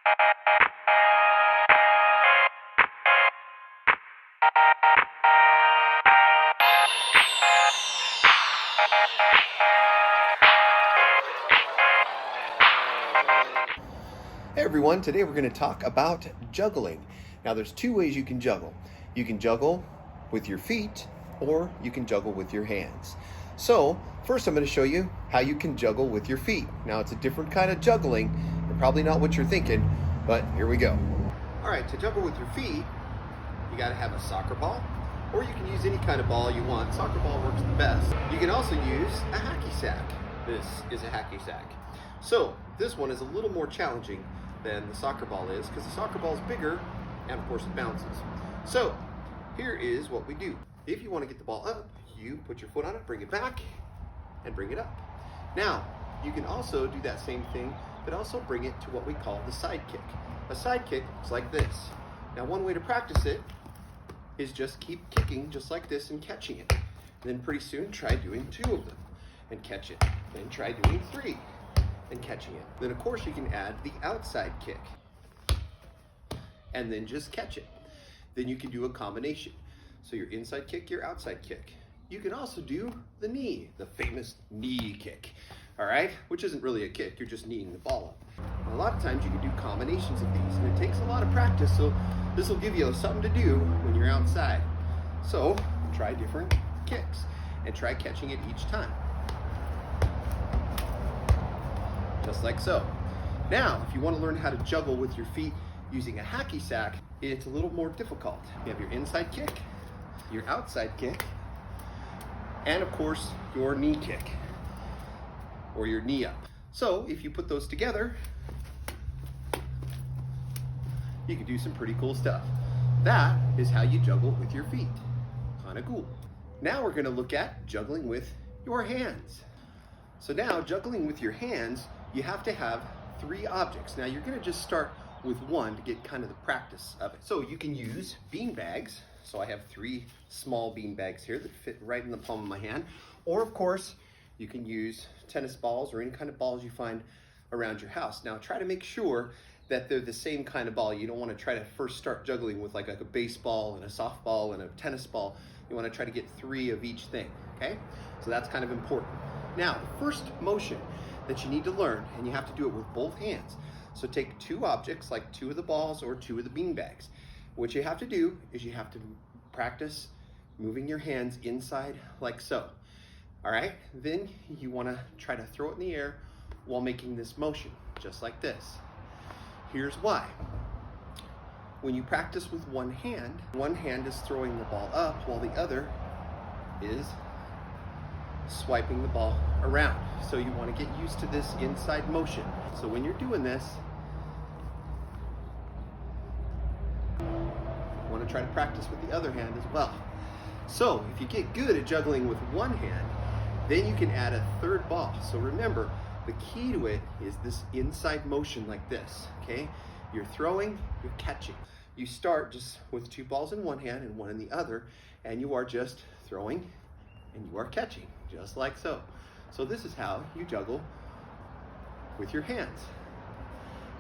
Hey everyone, today we're going to talk about juggling. Now there's two ways you can juggle. You can juggle with your feet or you can juggle with your hands. So first I'm going to show you how you can juggle with your feet. Now it's a different kind of juggling, and probably not what you're thinking, but here we go. Alright, to juggle with your feet, you got to have a soccer ball, or you can use any kind of ball you want. Soccer ball works the best. You can also use a hacky sack. This is a hacky sack. So this one is a little more challenging than the soccer ball is, because the soccer ball is bigger and of course it bounces. So here is what we do. If you want to get the ball up, you put your foot on it, bring it back, and bring it up. Now you can also do that same thing, but also bring it to what we call the side kick. A side kick is like this. Now one way to practice it is just keep kicking just like this and catching it. And then pretty soon try doing 2 of them and catch it. Then try doing 3 and catching it. Then of course you can add the outside kick and then just catch it. Then you can do a combination. So your inside kick, your outside kick. You can also do the knee, the famous knee kick, all right? Which isn't really a kick, you're just kneeing the ball up. And a lot of times you can do combinations of these, and it takes a lot of practice, so this will give you something to do when you're outside. So try different kicks and try catching it each time. Just like so. Now, if you want to learn how to juggle with your feet using a hacky sack, it's a little more difficult. You have your inside kick, your outside kick, and of course, your knee kick, or your knee up. So, if you put those together, you can do some pretty cool stuff. That is how you juggle with your feet. Kind of cool. Now we're going to look at juggling with your hands. So now, juggling with your hands, you have to have 3 objects. Now you're going to just start with one to get kind of the practice of it. So you can use bean bags. So I have 3 small bean bags here that fit right in the palm of my hand. Or of course, you can use tennis balls or any kind of balls you find around your house. Now try to make sure that they're the same kind of ball. You don't want to try to first start juggling with like a baseball and a softball and a tennis ball. You want to try to get 3 of each thing, okay? So that's kind of important. Now, the first motion that you need to learn, and you have to do it with both hands. So take 2 objects, like 2 of the balls or 2 of the bean bags. What you have to do is you have to practice moving your hands inside like so. All right, then you want to try to throw it in the air while making this motion, just like this. Here's why. When you practice with one hand is throwing the ball up while the other is swiping the ball around. So you want to get used to this inside motion. So when you're doing this, you want to try to practice with the other hand as well. So if you get good at juggling with one hand, then you can add a 3rd ball. So remember, the key to it is this inside motion like this, okay? You're throwing, you're catching. You start just with 2 balls in one hand and 1 in the other, and you are just throwing and you are catching, just like so. So this is how you juggle with your hands.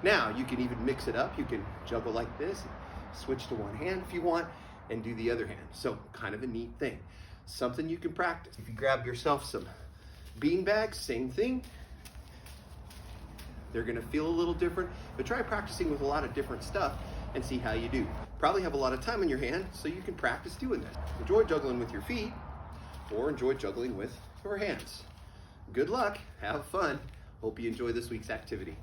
Now, you can even mix it up. You can juggle like this, switch to one hand if you want, and do the other hand. So, kind of a neat thing. Something you can practice. If you grab yourself some bean bags, same thing. They're gonna feel a little different, but try practicing with a lot of different stuff and see how you do. Probably have a lot of time on your hand, so you can practice doing that. Enjoy juggling with your feet, or enjoy juggling with your hands. Good luck, have fun. Hope you enjoy this week's activity.